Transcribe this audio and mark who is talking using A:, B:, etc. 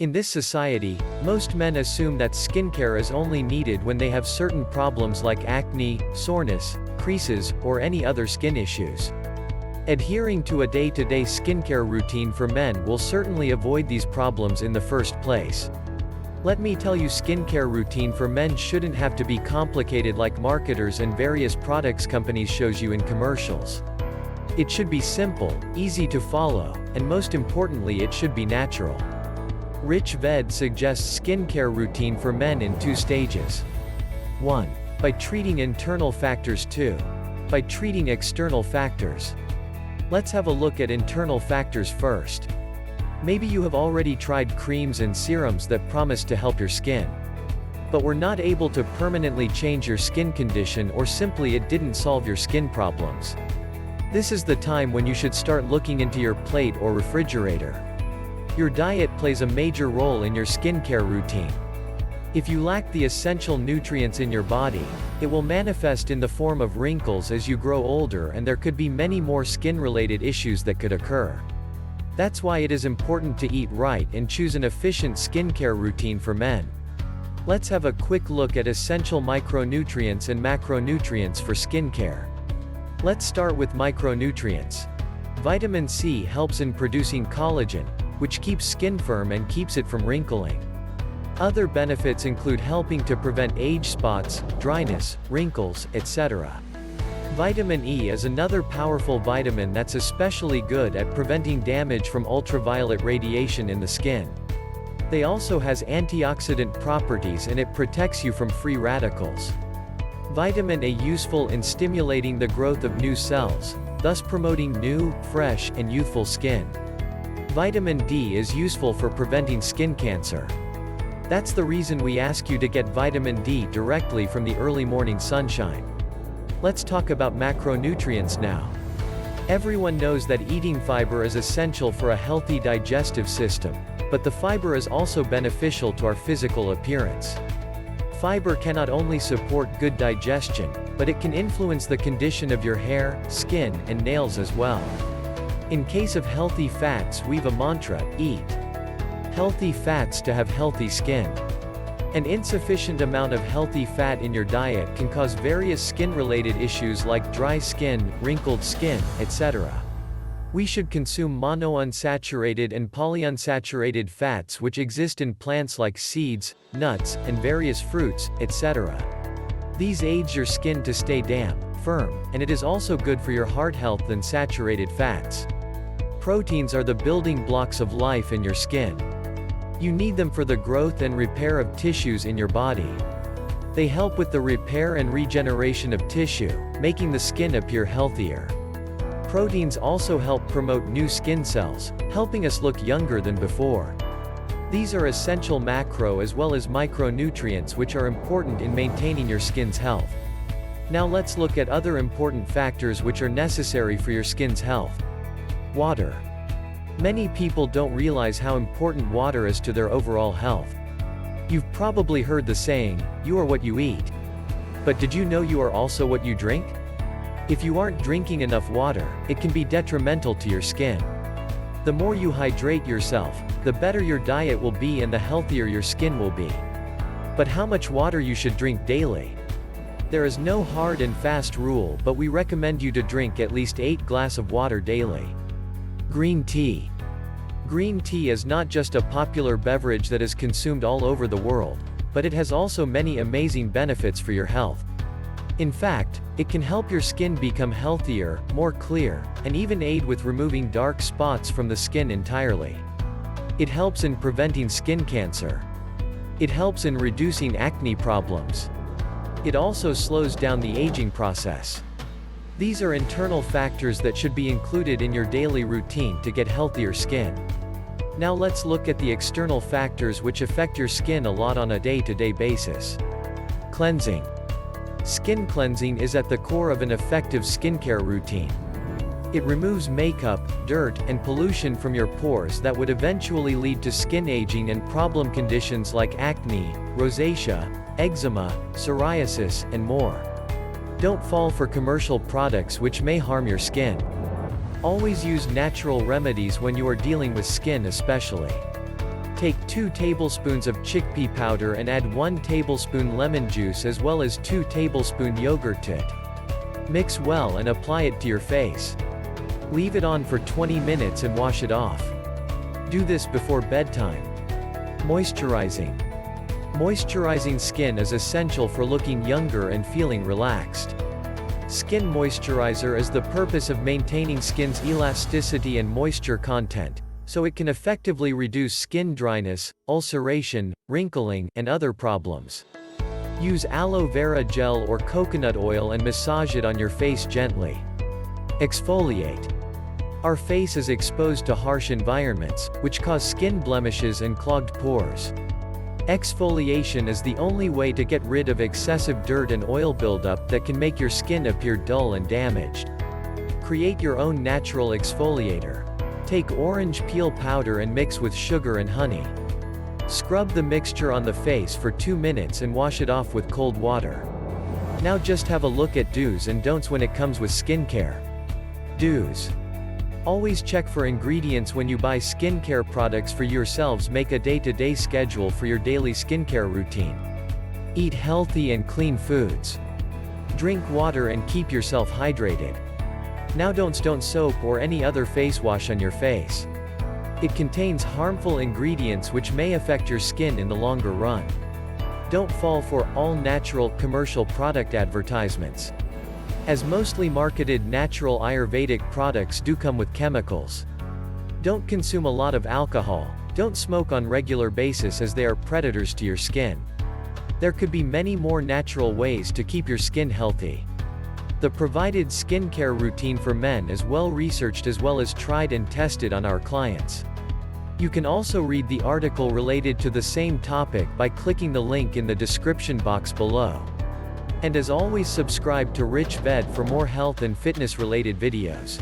A: In this society, most men assume that skincare is only needed when they have certain problems like acne, soreness, creases, or any other skin issues. Adhering to a day-to-day skincare routine for men will certainly avoid these problems in the first place. Let me tell you, skincare routine for men shouldn't have to be complicated like marketers and various products companies shows you in commercials. It should be simple, easy to follow, and most importantly it should be natural. RICHVED suggests skincare routine for men in 2 stages. 1. By treating internal factors. 2. By treating external factors. Let's have a look at internal factors first. Maybe you have already tried creams and serums that promise to help your skin, but were not able to permanently change your skin condition, or simply it didn't solve your skin problems. This is the time when you should start looking into your plate or refrigerator. Your diet plays a major role in your skincare routine. If you lack the essential nutrients in your body, it will manifest in the form of wrinkles as you grow older, and there could be many more skin-related issues that could occur. That's why it is important to eat right and choose an efficient skincare routine for men. Let's have a quick look at essential micronutrients and macronutrients for skincare. Let's start with micronutrients. Vitamin C helps in producing collagen, which keeps skin firm and keeps it from wrinkling. Other benefits include helping to prevent age spots, dryness, wrinkles, etc. Vitamin E is another powerful vitamin that's especially good at preventing damage from ultraviolet radiation in the skin. They also has antioxidant properties and it protects you from free radicals. Vitamin A useful in stimulating the growth of new cells, thus promoting new, fresh, and youthful skin. Vitamin D is useful for preventing skin cancer. That's the reason we ask you to get vitamin D directly from the early morning sunshine. Let's talk about macronutrients now. Everyone knows that eating fiber is essential for a healthy digestive system, but the fiber is also beneficial to our physical appearance. Fiber cannot only support good digestion, but it can influence the condition of your hair, skin, and nails as well. In case of healthy fats, we've a mantra: eat healthy fats to have healthy skin. An insufficient amount of healthy fat in your diet can cause various skin-related issues like dry skin, wrinkled skin, etc. We should consume monounsaturated and polyunsaturated fats which exist in plants like seeds, nuts, and various fruits, etc. These aid your skin to stay damp, firm, and it is also good for your heart health than saturated fats. Proteins are the building blocks of life in your skin. You need them for the growth and repair of tissues in your body. They help with the repair and regeneration of tissue, making the skin appear healthier. Proteins also help promote new skin cells, helping us look younger than before. These are essential macro as well as micronutrients which are important in maintaining your skin's health. Now let's look at other important factors which are necessary for your skin's health. Water. Many people don't realize how important water is to their overall health. You've probably heard the saying, "You are what you eat." But did you know you are also what you drink? If you aren't drinking enough water, it can be detrimental to your skin. The more you hydrate yourself, the better your diet will be and the healthier your skin will be. But how much water you should drink daily? There is no hard and fast rule, but we recommend you to drink at least 8 glasses of water daily. Green tea. Green tea is not just a popular beverage that is consumed all over the world, but it has also many amazing benefits for your health. In fact, it can help your skin become healthier, more clear, and even aid with removing dark spots from the skin entirely. It helps in preventing skin cancer. It helps in reducing acne problems. It also slows down the aging process. These are internal factors that should be included in your daily routine to get healthier skin. Now let's look at the external factors which affect your skin a lot on a day-to-day basis. Cleansing. Skin cleansing is at the core of an effective skincare routine. It removes makeup, dirt, and pollution from your pores that would eventually lead to skin aging and problem conditions like acne, rosacea, eczema, psoriasis, and more. Don't fall for commercial products which may harm your skin. Always use natural remedies when you are dealing with skin especially. Take 2 tablespoons of chickpea powder and add 1 tablespoon lemon juice as well as 2 tablespoon yogurt to it. Mix well and apply it to your face. Leave it on for 20 minutes and wash it off. Do this before bedtime. Moisturizing. Moisturizing skin is essential for looking younger and feeling relaxed. Skin moisturizer is the purpose of maintaining skin's elasticity and moisture content, so it can effectively reduce skin dryness, ulceration, wrinkling, and other problems. Use aloe vera gel or coconut oil and massage it on your face gently. Exfoliate. Our face is exposed to harsh environments, which cause skin blemishes and clogged pores. Exfoliation is the only way to get rid of excessive dirt and oil buildup that can make your skin appear dull and damaged. Create your own natural exfoliator. Take orange peel powder and mix with sugar and honey. Scrub the mixture on the face for 2 minutes and wash it off with cold water. Now just have a look at do's and don'ts when it comes with skincare. Do's. Always check for ingredients when you buy skincare products for yourselves. Make a day-to-day schedule for your daily skincare routine. Eat healthy and clean foods. Drink water and keep yourself hydrated. Now don't soap or any other face wash on your face. It contains harmful ingredients which may affect your skin in the longer run. Don't fall for all-natural commercial product advertisements, as mostly marketed natural Ayurvedic products do come with chemicals. Don't consume a lot of alcohol. Don't smoke on regular basis as they are predators to your skin. There could be many more natural ways to keep your skin healthy. The provided skincare routine for men is well researched as well as tried and tested on our clients. You can also read the article related to the same topic by clicking the link in the description box below. And as always, subscribe to RICHVED for more health and fitness related videos.